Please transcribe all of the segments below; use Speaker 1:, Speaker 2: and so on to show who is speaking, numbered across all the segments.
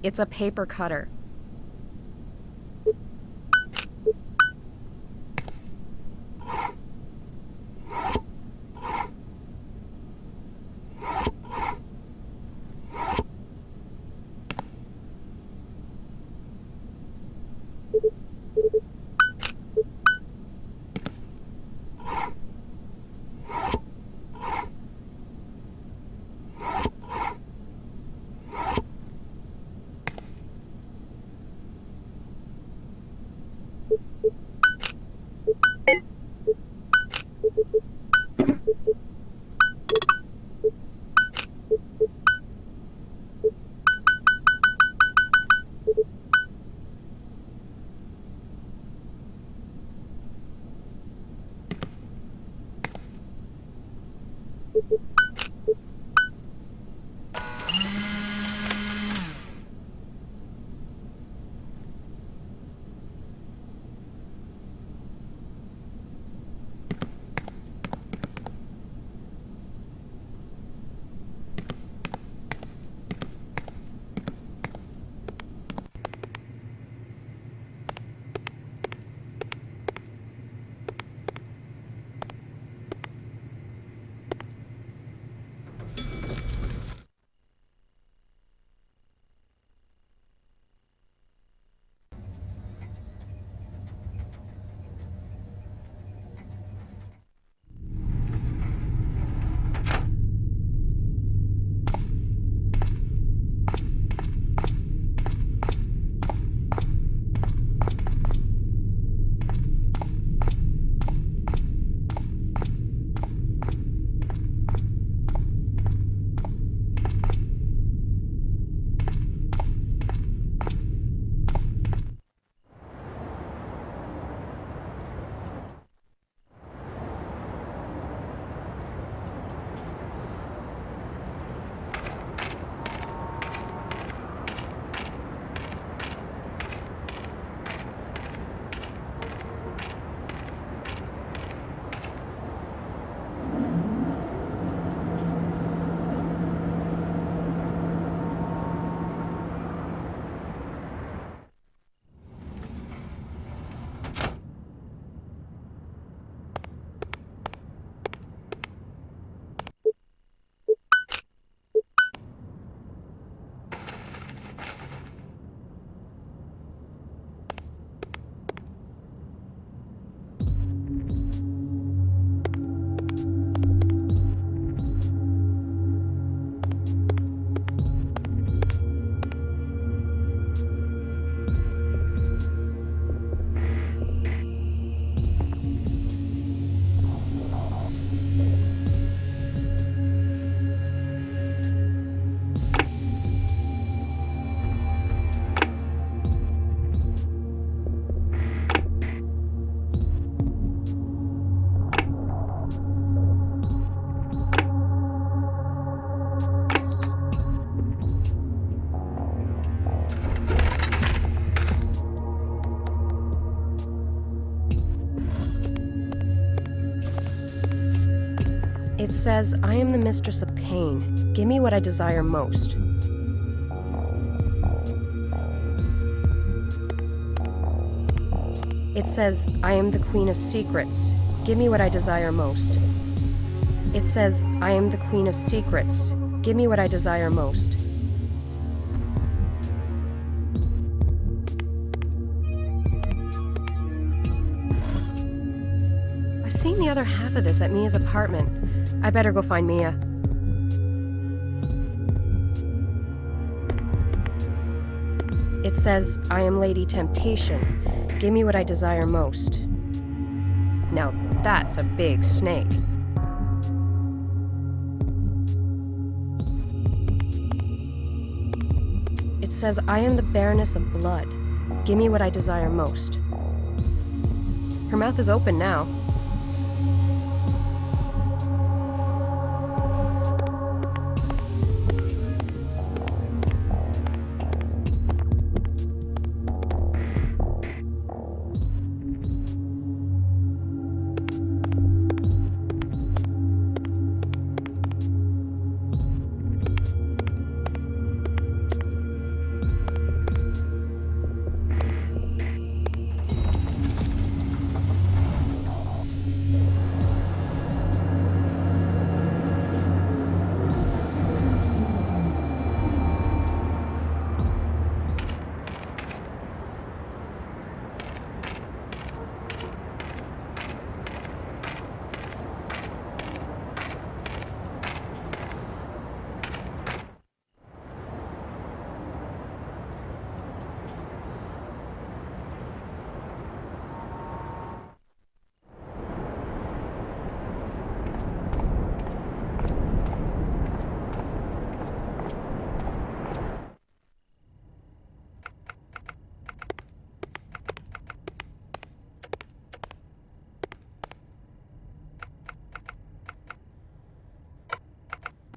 Speaker 1: It's a paper cutter. It says, I am the mistress of pain. Give me what I desire most. It says, I am the queen of secrets. Give me what I desire most. It says, I am the queen of secrets. Give me what I desire most. I've seen the other half of this at Mia's apartment. I better go find Mia. It says, I am Lady Temptation. Give me what I desire most. Now that's a big snake. It says, I am the Baroness of Blood. Give me what I desire most. Her mouth is open now.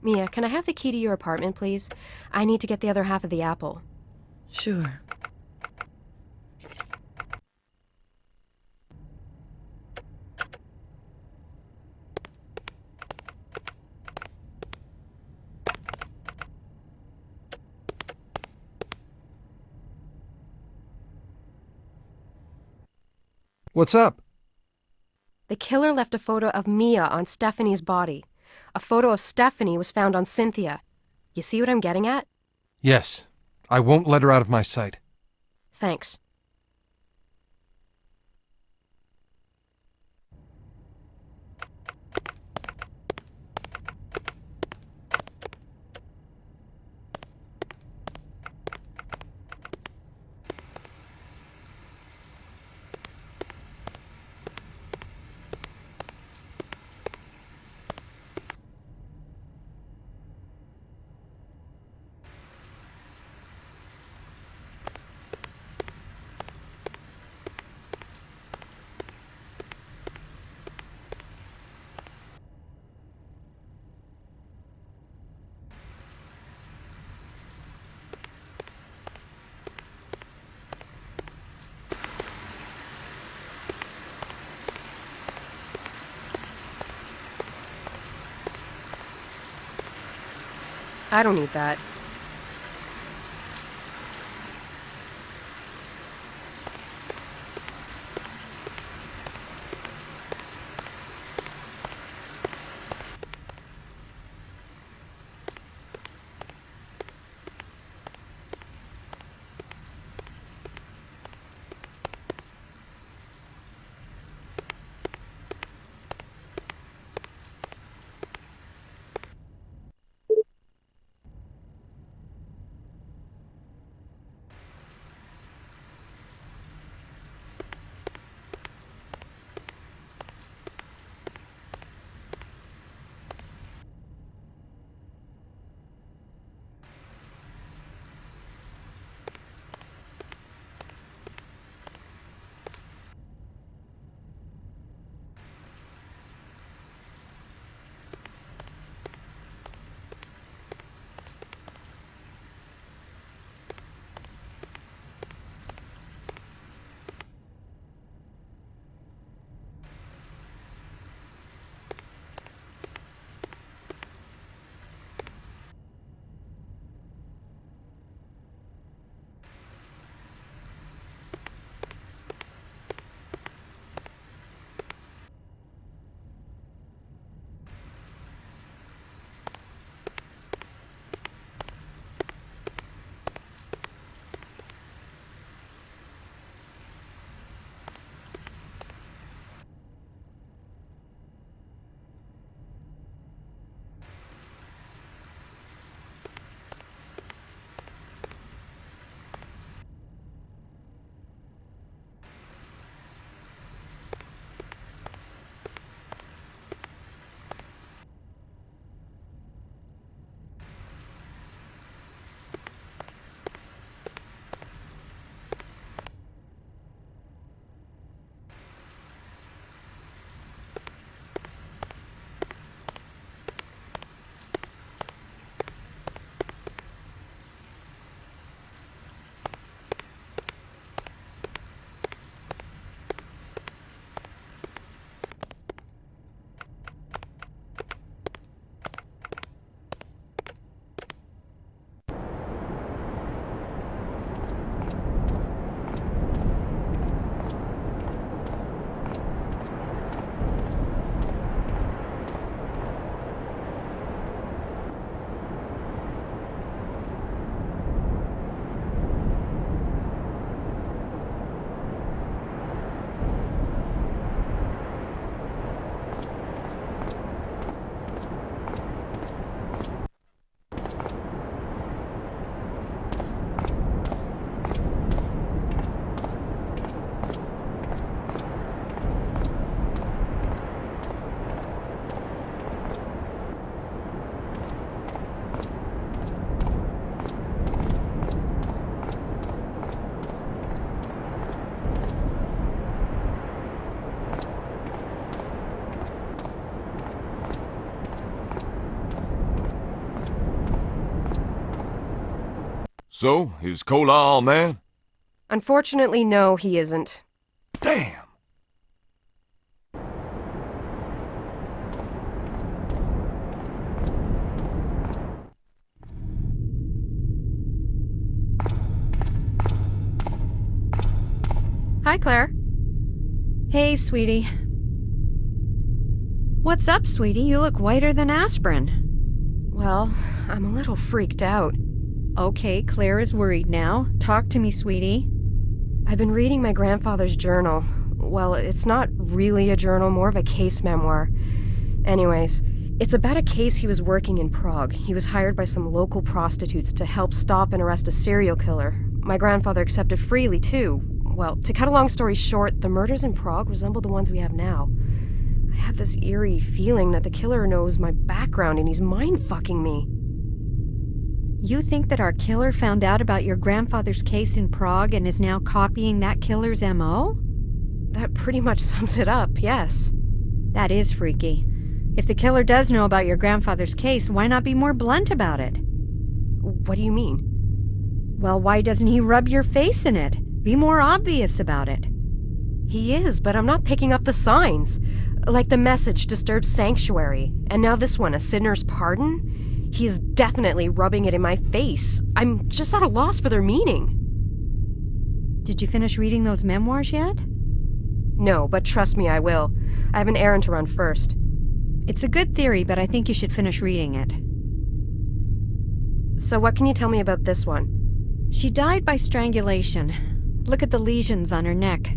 Speaker 1: Mia, can I have the key to your apartment, please? I need to get the other half of the apple.
Speaker 2: Sure.
Speaker 3: What's up?
Speaker 1: The killer left a photo of Mia on Stephanie's body. A photo of Stephanie was found on Cynthia. You see what I'm getting at?
Speaker 3: Yes. I won't let her out of my sight.
Speaker 1: Thanks. I don't need that.
Speaker 2: So, is Cola all man?
Speaker 1: Unfortunately, no, he isn't.
Speaker 2: Damn!
Speaker 1: Hi, Claire.
Speaker 4: Hey, sweetie. What's up, sweetie? You look whiter than aspirin.
Speaker 1: Well, I'm a little freaked out.
Speaker 4: Okay, Claire is worried now. Talk to me, sweetie.
Speaker 1: I've been reading my grandfather's journal. Well, it's not really a journal, more of a case memoir. Anyways, it's about a case he was working in Prague. He was hired by some local prostitutes to help stop and arrest a serial killer. My grandfather accepted freely, too. Well, to cut a long story short, the murders in Prague resemble the ones we have now. I have this eerie feeling that the killer knows my background and he's mind-fucking me.
Speaker 4: You think that our killer found out about your grandfather's case in Prague and is now copying that killer's MO?
Speaker 1: That pretty much sums it up, yes.
Speaker 4: That is freaky. If the killer does know about your grandfather's case, why not be more blunt about it?
Speaker 1: What do you mean?
Speaker 4: Well, why doesn't he rub your face in it? Be more obvious about it.
Speaker 1: He is, but I'm not picking up the signs. Like the message, disturbed sanctuary. And now this one, a sinner's pardon? He is definitely rubbing it in my face. I'm just at a loss for their meaning.
Speaker 4: Did you finish reading those memoirs yet?
Speaker 1: No, but trust me, I will. I have an errand to run first.
Speaker 4: It's a good theory, but I think you should finish reading it.
Speaker 1: So what can you tell me about this one?
Speaker 4: She died by strangulation. Look at the lesions on her neck.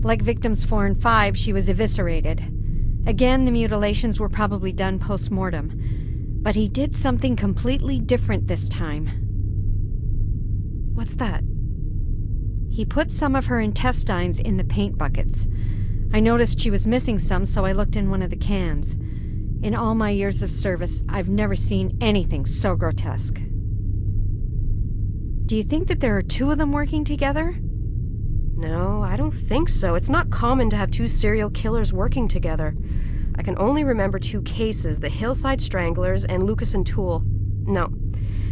Speaker 4: Like victims 4 and 5, she was eviscerated. Again, the mutilations were probably done post mortem. But he did something completely different this time.
Speaker 1: What's that?
Speaker 4: He put some of her intestines in the paint buckets. I noticed she was missing some, so I looked in one of the cans. In all my years of service, I've never seen anything so grotesque. Do you think that there are 2 of them working together?
Speaker 1: No, I don't think so. It's not common to have 2 serial killers working together. I can only remember 2 cases, the Hillside Stranglers and Lucas and Toole. No,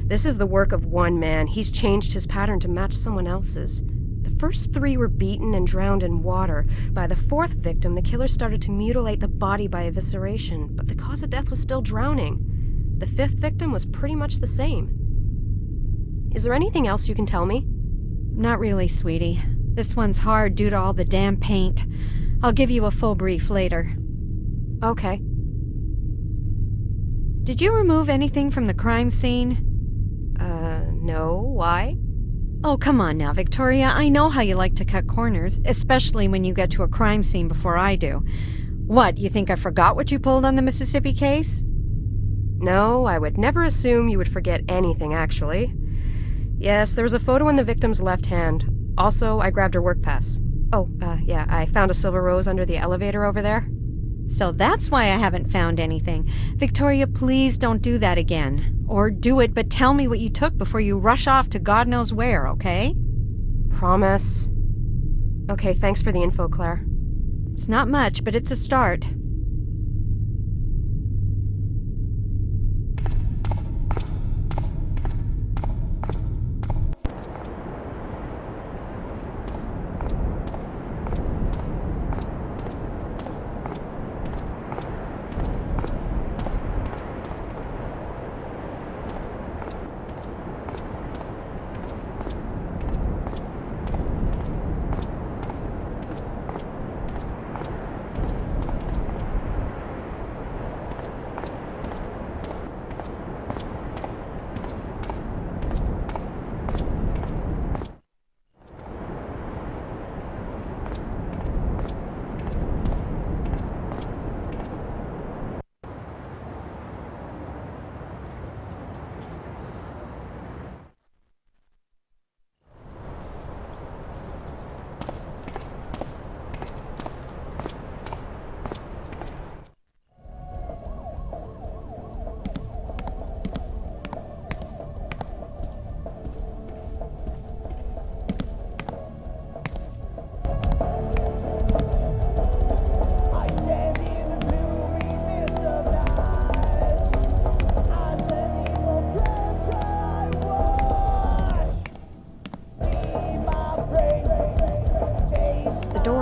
Speaker 1: this is the work of one man. He's changed his pattern to match someone else's. The first 3 were beaten and drowned in water. By the 4th victim, the killer started to mutilate the body by evisceration, but the cause of death was still drowning. The 5th victim was pretty much the same. Is there anything else you can tell me?
Speaker 4: Not really, sweetie. This one's hard due to all the damn paint. I'll give you a full brief later.
Speaker 1: Okay.
Speaker 4: Did you remove anything from the crime scene?
Speaker 1: No. Why?
Speaker 4: Oh, come on now, Victoria. I know how you like to cut corners, especially when you get to a crime scene before I do. What, you think I forgot what you pulled on the Mississippi case?
Speaker 1: No, I would never assume you would forget anything, actually. Yes, there was a photo in the victim's left hand. Also, I grabbed her work pass. Oh, yeah, I found a silver rose under the elevator over there.
Speaker 4: So that's why I haven't found anything. Victoria, please don't do that again. Or do it, but tell me what you took before you rush off to God knows where, okay?
Speaker 1: Promise. Okay, thanks for the info, Claire.
Speaker 4: It's not much, but it's a start.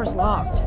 Speaker 1: door's locked.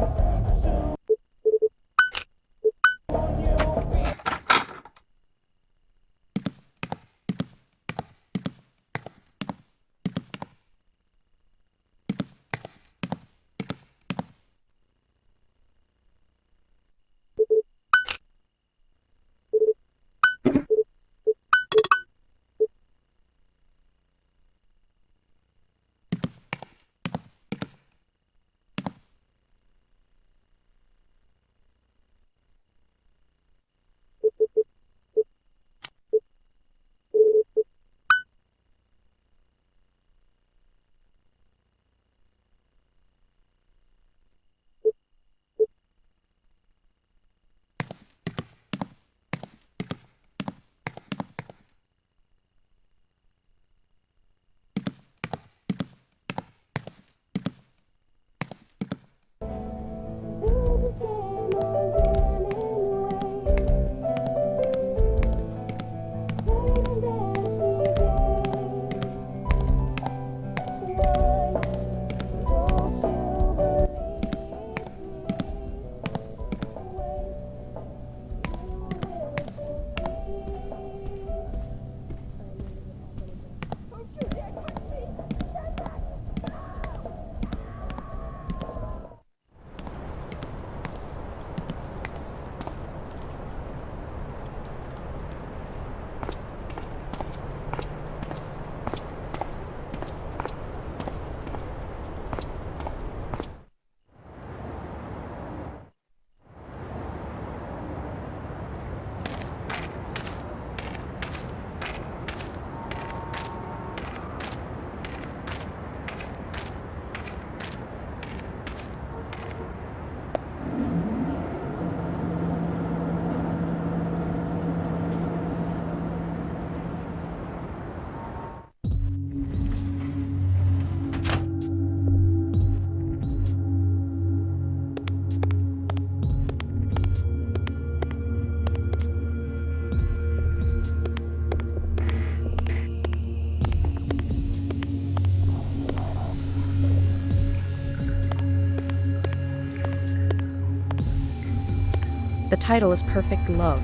Speaker 1: The title is Perfect Love.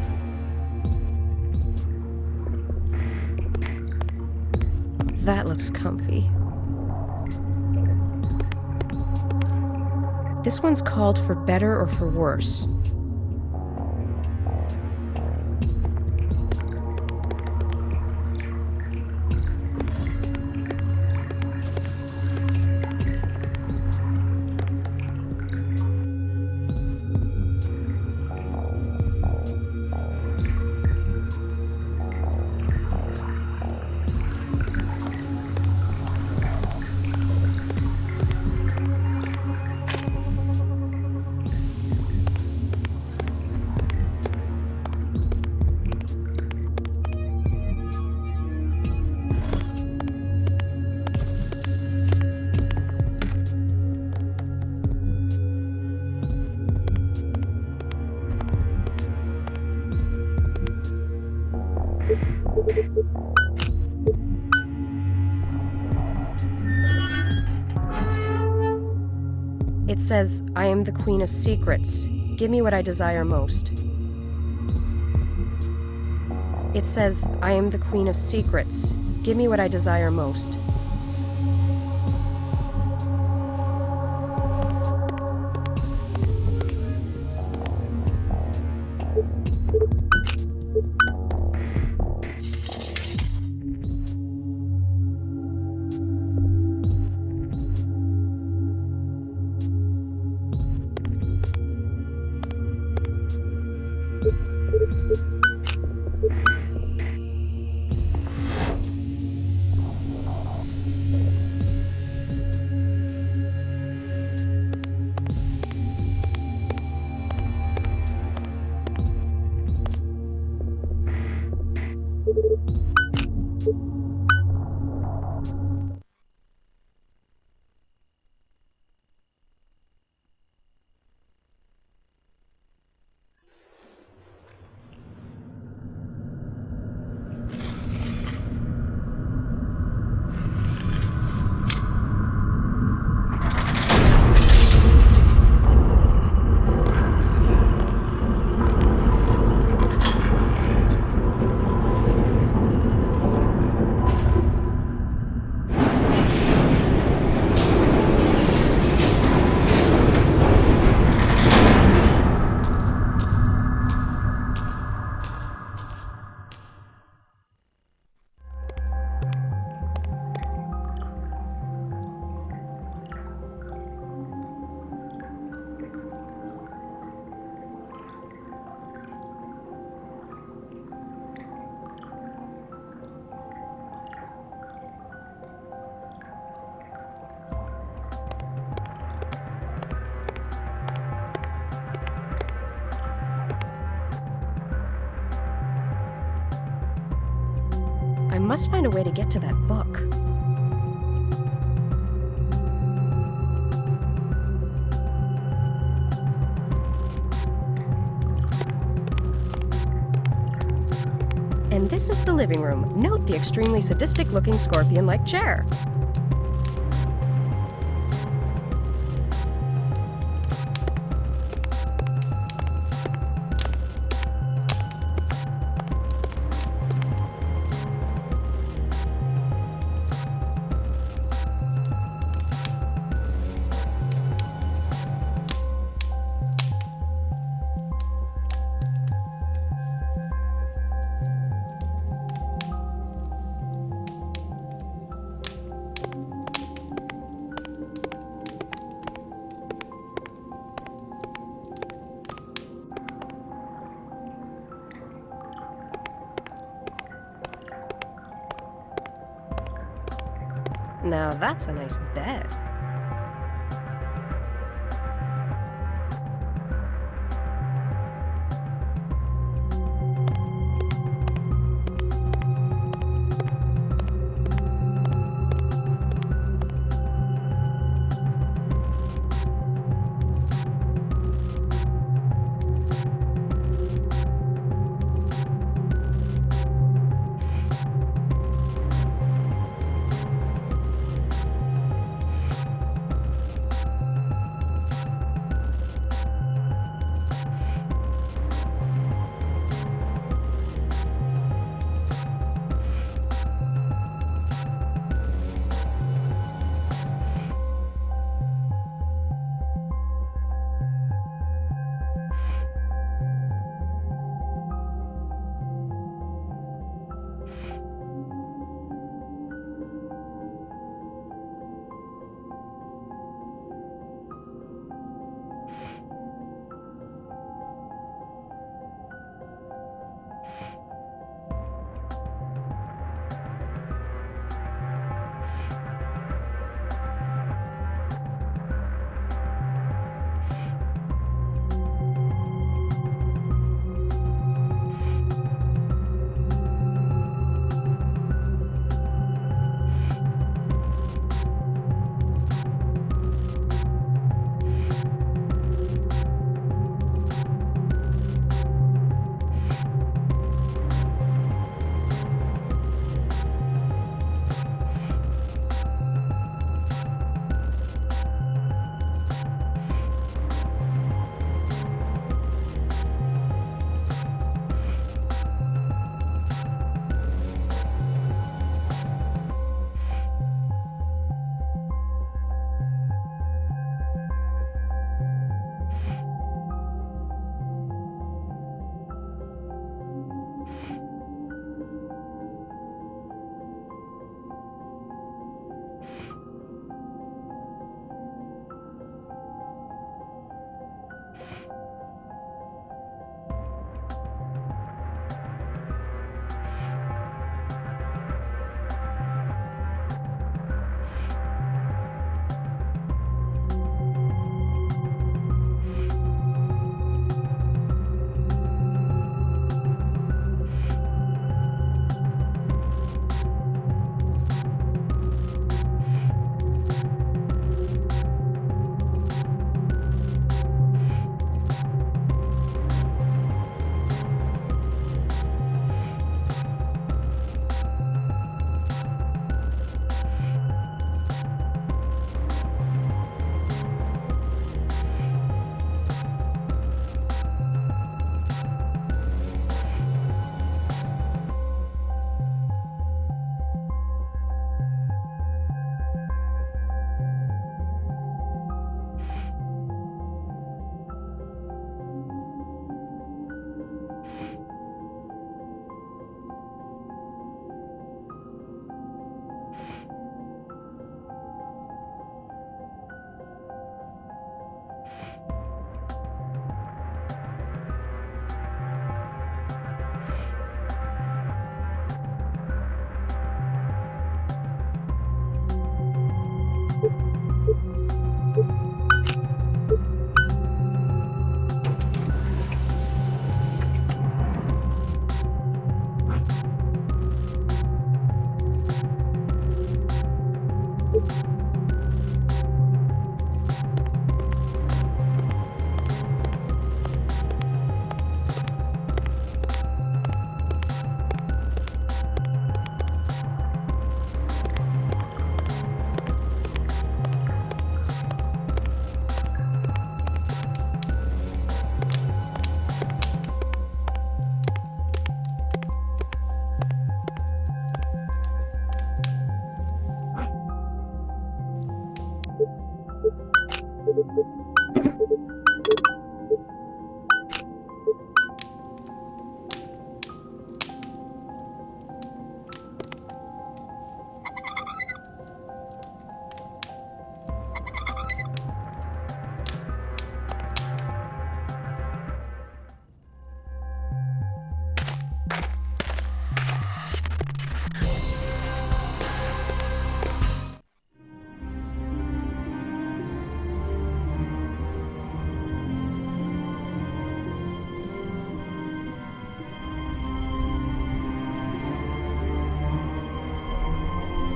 Speaker 1: That looks comfy. This one's called For Better or For Worse. It says, I am the Queen of Secrets. Give me what I desire most. It says, I am the Queen of Secrets. Give me what I desire most. I must find a way to get to that book. And this is the living room. Note the extremely sadistic-looking scorpion-like chair. Now that's a nice bed.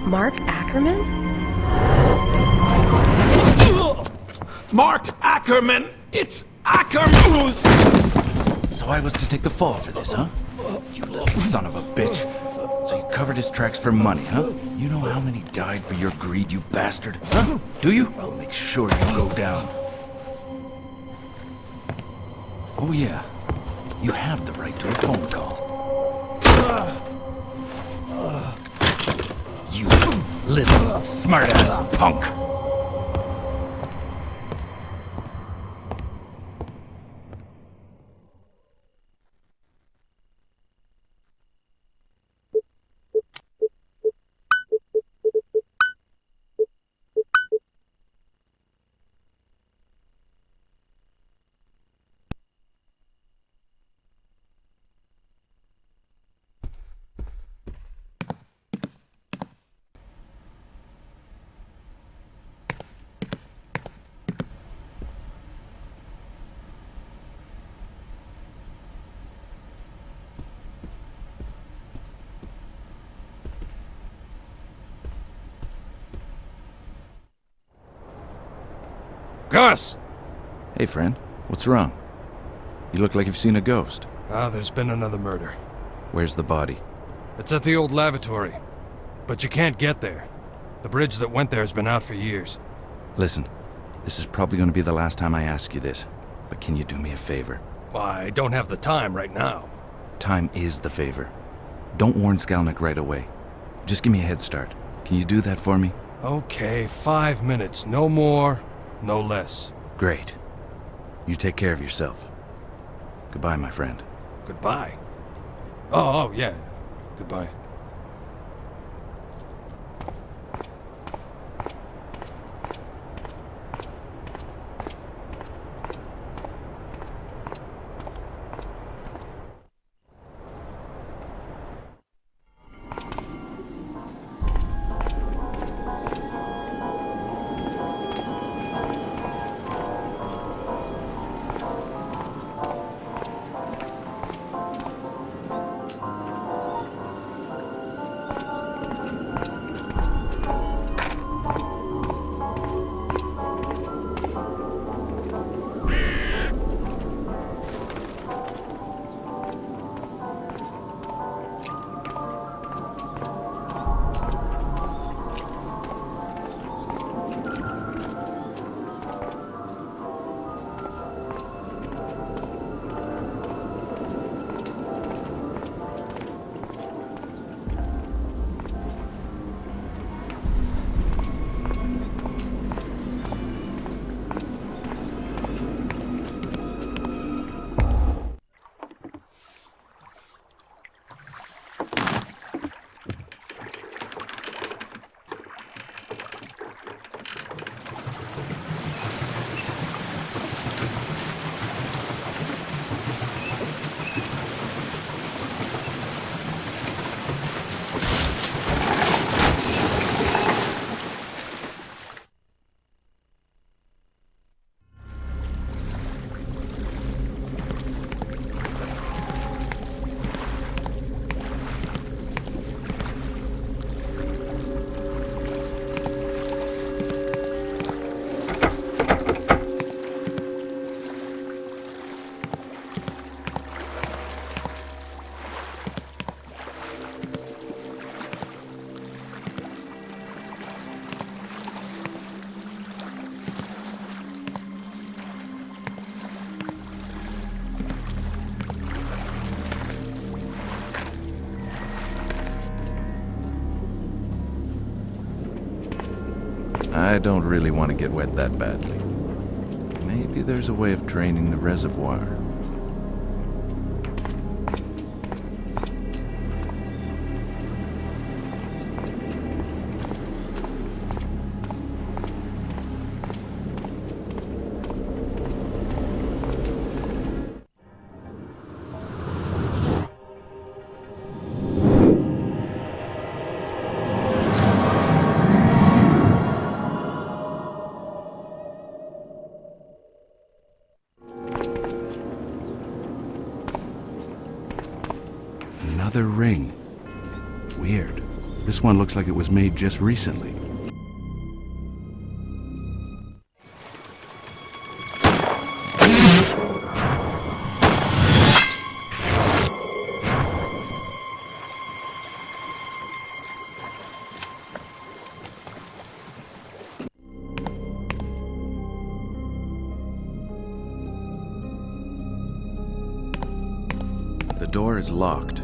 Speaker 1: Mark Ackerman?
Speaker 2: Mark Ackerman! It's Ackerman!
Speaker 5: So I was to take the fall for this, huh? You little son of a bitch. So you covered his tracks for money, huh? You know how many died for your greed, you bastard? Huh? Do you? I'll make sure you go down. Oh yeah. You have the right to a phone call. You little smartass punk!
Speaker 2: Gus!
Speaker 5: Hey friend, what's wrong? You look like you've seen a ghost.
Speaker 3: There's been another murder.
Speaker 5: Where's the body?
Speaker 3: It's at the old lavatory. But you can't get there. The bridge that went there has been out for years.
Speaker 5: Listen, this is probably going to be the last time I ask you this, but can you do me a favor?
Speaker 3: Well, I don't have the time right now.
Speaker 5: Time is the favor. Don't warn Skalnik right away. Just give me a head start. Can you do that for me?
Speaker 3: Okay, 5 minutes. No more, no less.
Speaker 5: Great. You take care of yourself. Goodbye, my friend.
Speaker 3: Goodbye. Oh, yeah. Goodbye.
Speaker 5: I don't really want to get wet that badly. Maybe there's a way of draining the reservoir. Another ring. Weird. This one looks like it was made just recently. The door is locked.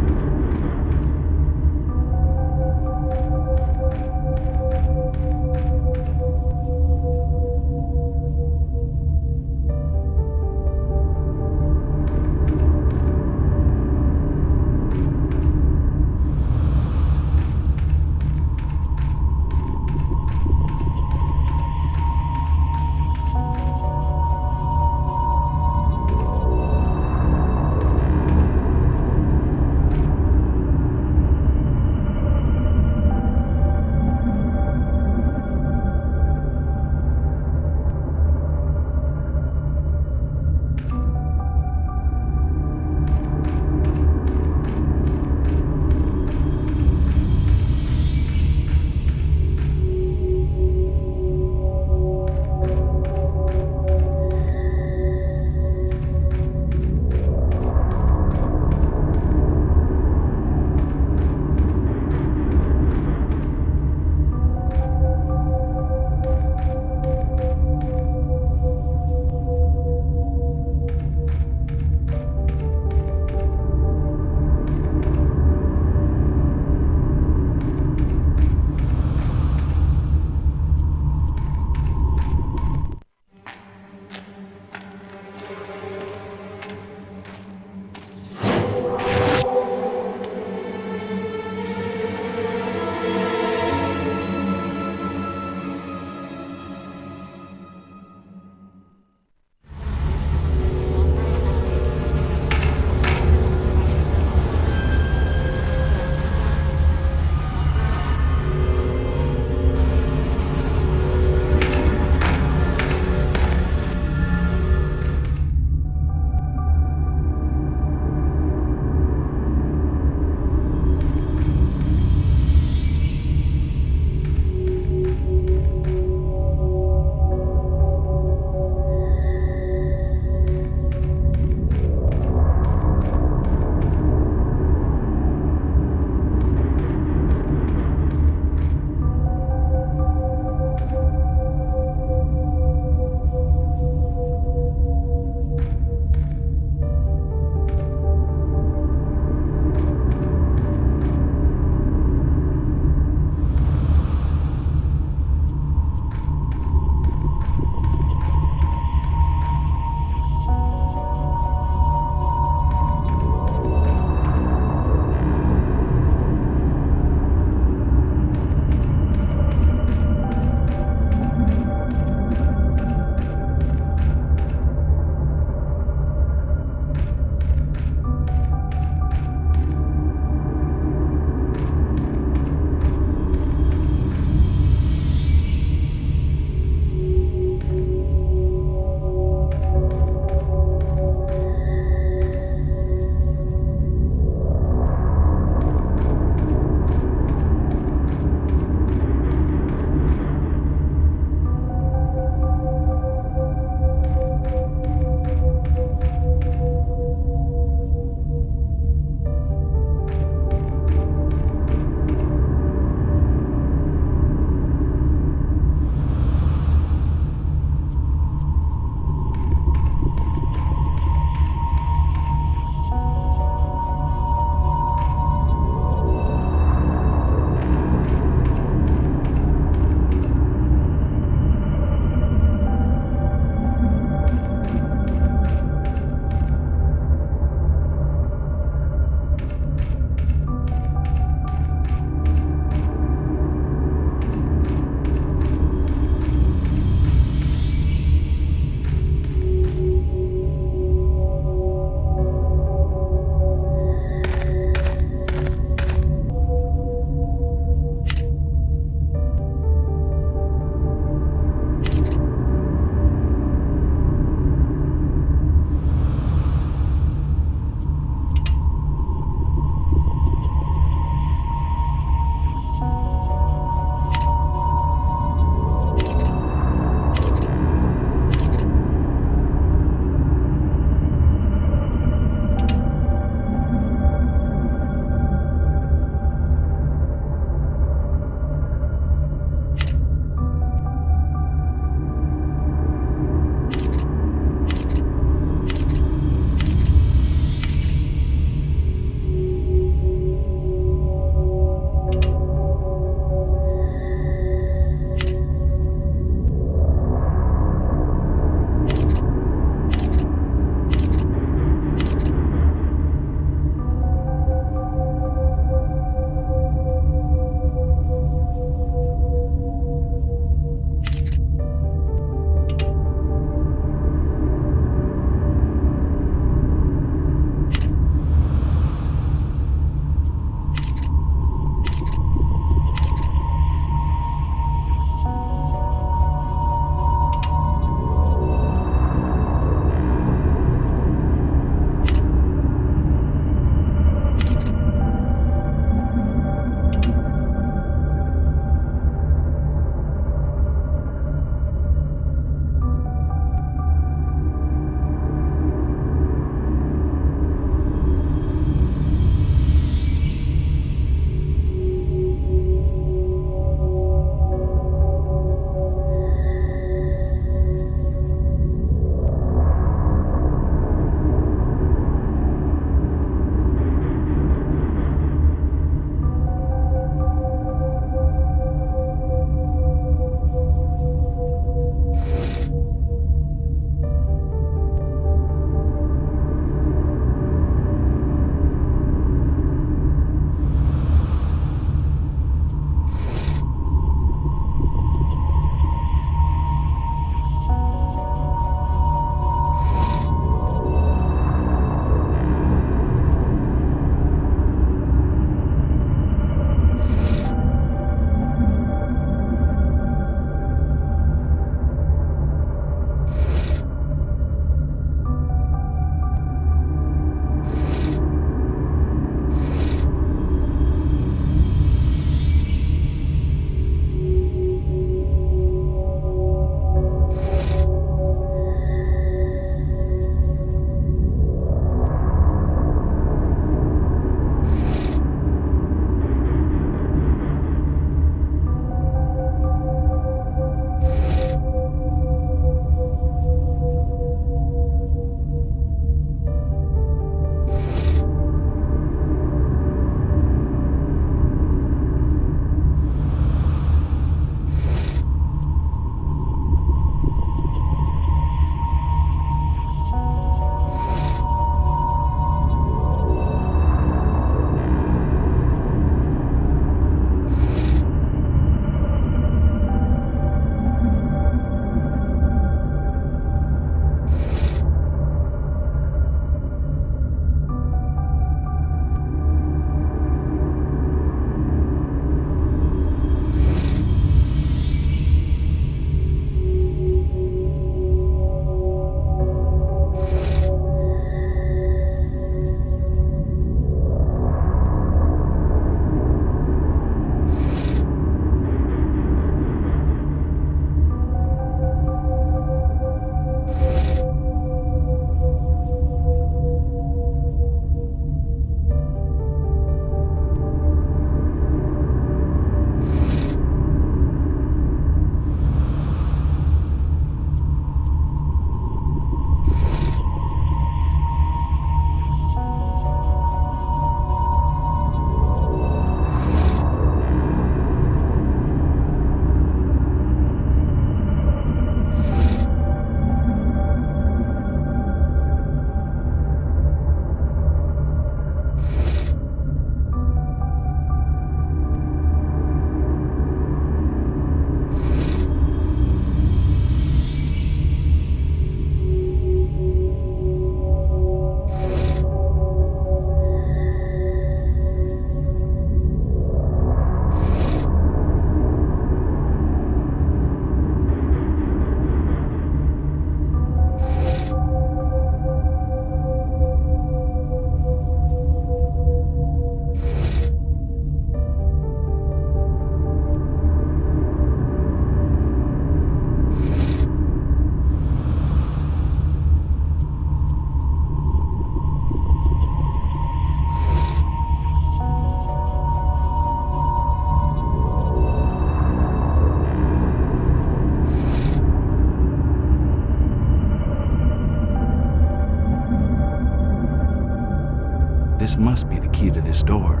Speaker 5: This must be the key to this door.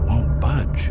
Speaker 5: It won't budge.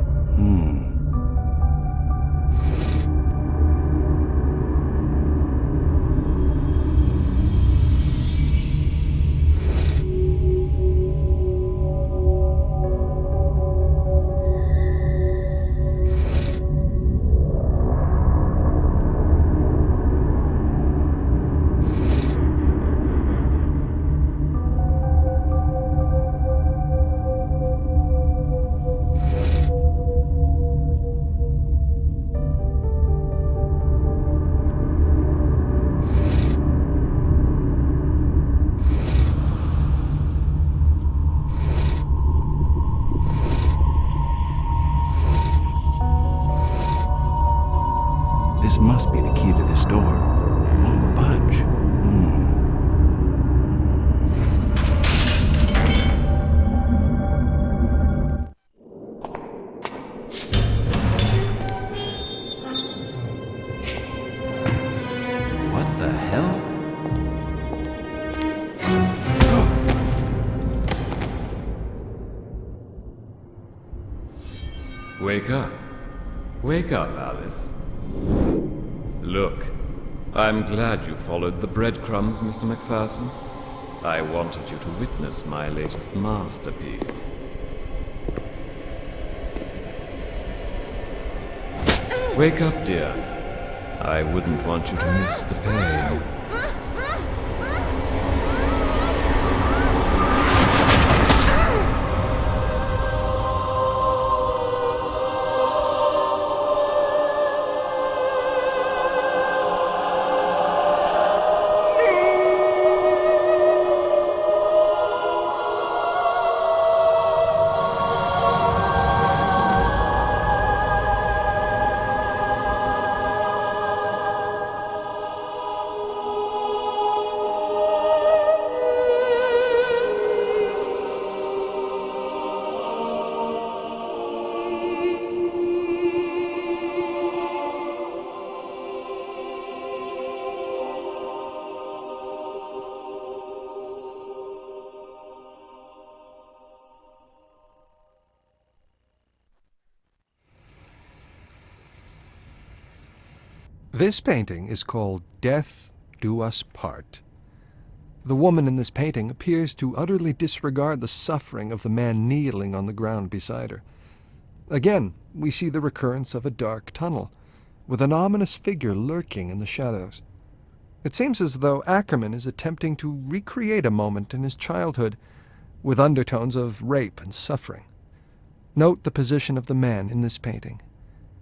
Speaker 5: This must be the key to this door. It won't budge. What the hell?
Speaker 6: Wake up. Wake up, Alice. Look, I'm glad you followed the breadcrumbs, Mr. McPherson. I wanted you to witness my latest masterpiece. Wake up, dear. I wouldn't want you to miss the pain.
Speaker 3: This painting is called Death Do Us Part. The woman in this painting appears to utterly disregard the suffering of the man kneeling on the ground beside her. Again, we see the recurrence of a dark tunnel, with an ominous figure lurking in the shadows. It seems as though Ackerman is attempting to recreate a moment in his childhood with undertones of rape and suffering. Note the position of the man in this painting.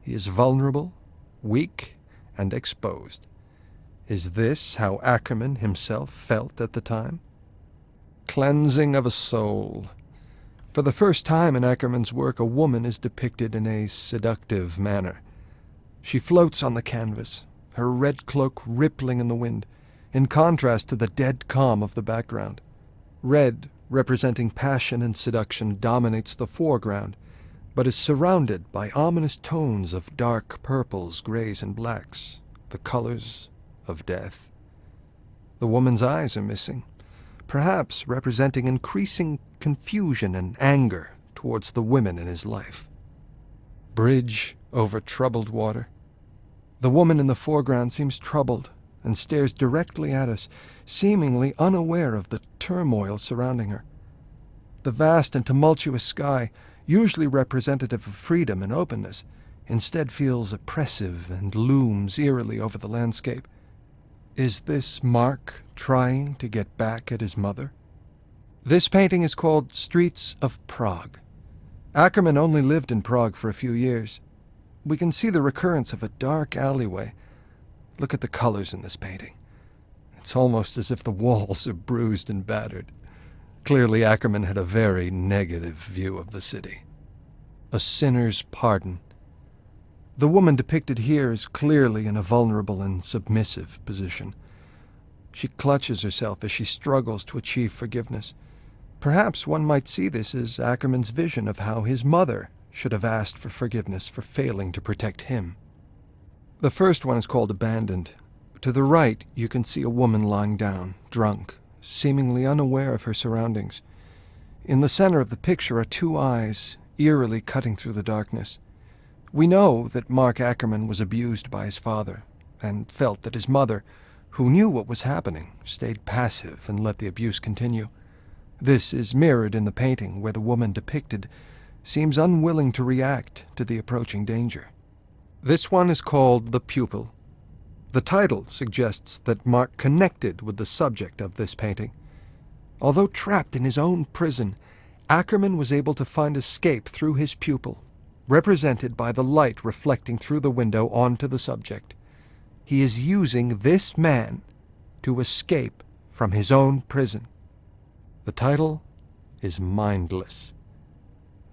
Speaker 3: He is vulnerable, weak, and exposed. Is this how Ackerman himself felt at the time? Cleansing of a soul. For the first time in Ackerman's work, a woman is depicted in a seductive manner. She floats on the canvas, her red cloak rippling in the wind, in contrast to the dead calm of the background. Red, representing passion and seduction, dominates the foreground, but is surrounded by ominous tones of dark purples, grays, and blacks, the colors of death. The woman's eyes are missing, perhaps representing increasing confusion and anger towards the women in his life. Bridge over troubled water. The woman in the foreground seems troubled and stares directly at us, seemingly unaware of the turmoil surrounding her. The vast and tumultuous sky, usually representative of freedom and openness, instead feels oppressive and looms eerily over the landscape. Is this Mark trying to get back at his mother? This painting is called Streets of Prague. Ackerman only lived in Prague for a few years. We can see the recurrence of a dark alleyway. Look at the colors in this painting. It's almost as if the walls are bruised and battered. Clearly, Ackerman had a very negative view of the city. A sinner's pardon. The woman depicted here is clearly in a vulnerable and submissive position. She clutches herself as she struggles to achieve forgiveness. Perhaps one might see this as Ackerman's vision of how his mother should have asked for forgiveness for failing to protect him. The first one is called Abandoned. To the right, you can see a woman lying down, drunk, seemingly unaware of her surroundings. In the center of the picture are two eyes, eerily cutting through the darkness. We know that Mark Ackerman was abused by his father, and felt that his mother, who knew what was happening, stayed passive and let the abuse continue. This is mirrored in the painting, where the woman depicted seems unwilling to react to the approaching danger. This one is called The Pupil. The title suggests that Mark connected with the subject of this painting. Although trapped in his own prison, Ackerman was able to find escape through his pupil, represented by the light reflecting through the window onto the subject. He is using this man to escape from his own prison. The title is Mindless.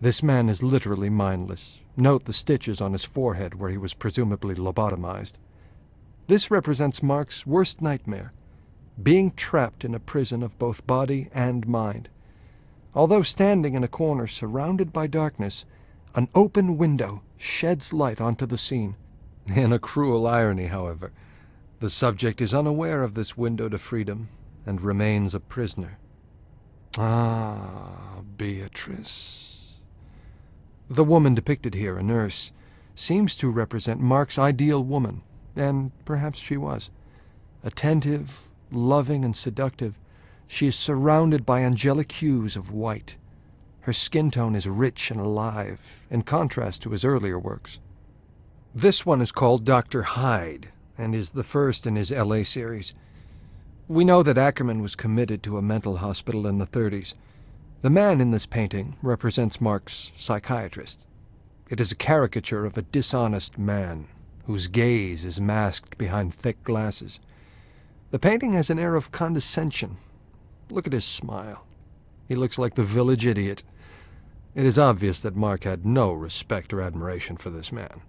Speaker 3: This man is literally mindless. Note the stitches on his forehead where he was presumably lobotomized. This represents Mark's worst nightmare, being trapped in a prison of both body and mind. Although standing in a corner surrounded by darkness, an open window sheds light onto the scene. In a cruel irony, however, the subject is unaware of this window to freedom and remains a prisoner. Ah, Beatrice. The woman depicted here, a nurse, seems to represent Mark's ideal woman, and perhaps she was. Attentive, loving, and seductive, she is surrounded by angelic hues of white. Her skin tone is rich and alive, in contrast to his earlier works. This one is called Dr. Hyde, and is the first in his LA series. We know that Ackerman was committed to a mental hospital in the 30s. The man in this painting represents Mark's psychiatrist. It is a caricature of a dishonest man, whose gaze is masked behind thick glasses. The painting has an air of condescension. Look at his smile. He looks like the village idiot. It is obvious that Mark had no respect or admiration for this man.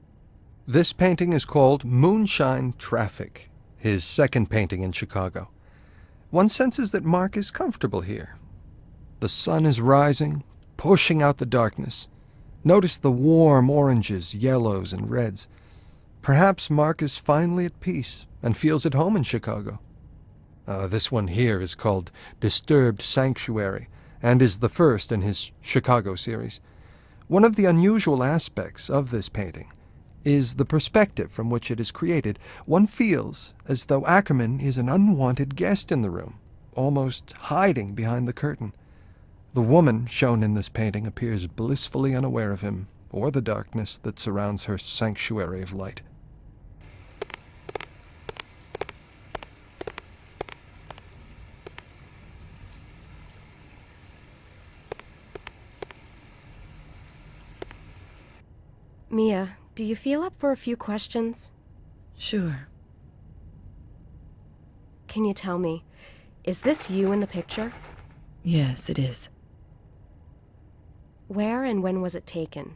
Speaker 3: This painting is called Moonshine Traffic, his second painting in Chicago. One senses that Mark is comfortable here. The sun is rising, pushing out the darkness. Notice the warm oranges, yellows, and reds. Perhaps Mark is finally at peace and feels at home in Chicago. This one here is called Disturbed Sanctuary, and is the first in his Chicago series. One of the unusual aspects of this painting is the perspective from which it is created. One feels as though Ackerman is an unwanted guest in the room, almost hiding behind the curtain. The woman shown in this painting appears blissfully unaware of him or the darkness that surrounds her sanctuary of light.
Speaker 1: Mia, do you feel up for a few questions?
Speaker 7: Sure.
Speaker 1: Can you tell me, is this you in the picture?
Speaker 7: Yes, it is.
Speaker 1: Where and when was it taken?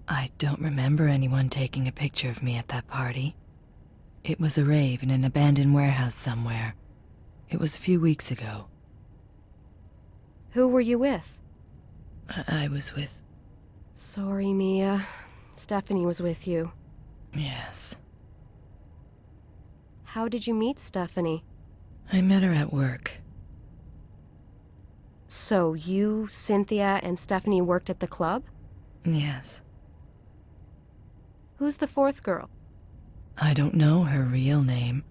Speaker 7: I don't remember anyone taking a picture of me at that party. It was a rave in an abandoned warehouse somewhere. It was a few weeks ago.
Speaker 1: Who were you with?
Speaker 7: I was with...
Speaker 1: Sorry, Mia. Stephanie was with you.
Speaker 7: Yes.
Speaker 1: How did you meet Stephanie?
Speaker 7: I met her at work.
Speaker 1: So you, Cynthia, and Stephanie worked at the club?
Speaker 7: Yes.
Speaker 1: Who's the fourth girl?
Speaker 7: I don't know her real name.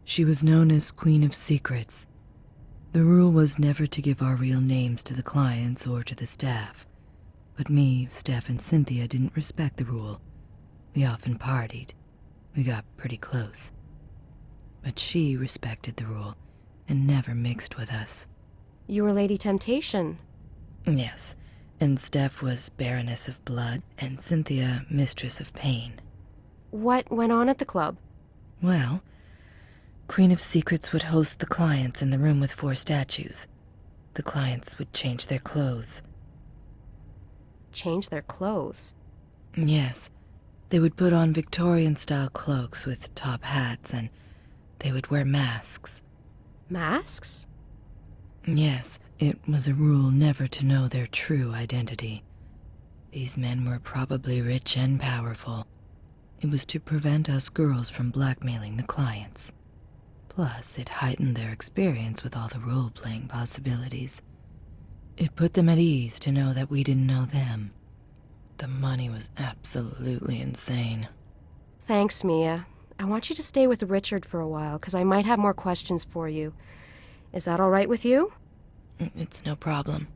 Speaker 7: She was known as Queen of Secrets. The rule was never to give our real names to the clients or to the staff. But me, Steph, and Cynthia didn't respect the rule. We often partied. We got pretty close. But she respected the rule and never mixed with us.
Speaker 1: You were Lady Temptation.
Speaker 7: Yes, and Steph was Baroness of Blood and Cynthia Mistress of Pain.
Speaker 1: What went on at the club?
Speaker 7: Well, Queen of Secrets would host the clients in the room with 4 statues. The clients would change their clothes.
Speaker 1: Change their clothes?
Speaker 7: Yes, they would put on Victorian-style cloaks with top hats, and they would wear masks.
Speaker 1: Masks?
Speaker 7: Yes, it was a rule never to know their true identity. These men were probably rich and powerful. It was to prevent us girls from blackmailing the clients. Plus, it heightened their experience with all the role-playing possibilities. It put them at ease to know that we didn't know them. The money was absolutely insane.
Speaker 1: Thanks, Mia. I want you to stay with Richard for a while, because I might have more questions for you. Is that all right with you?
Speaker 7: It's no problem.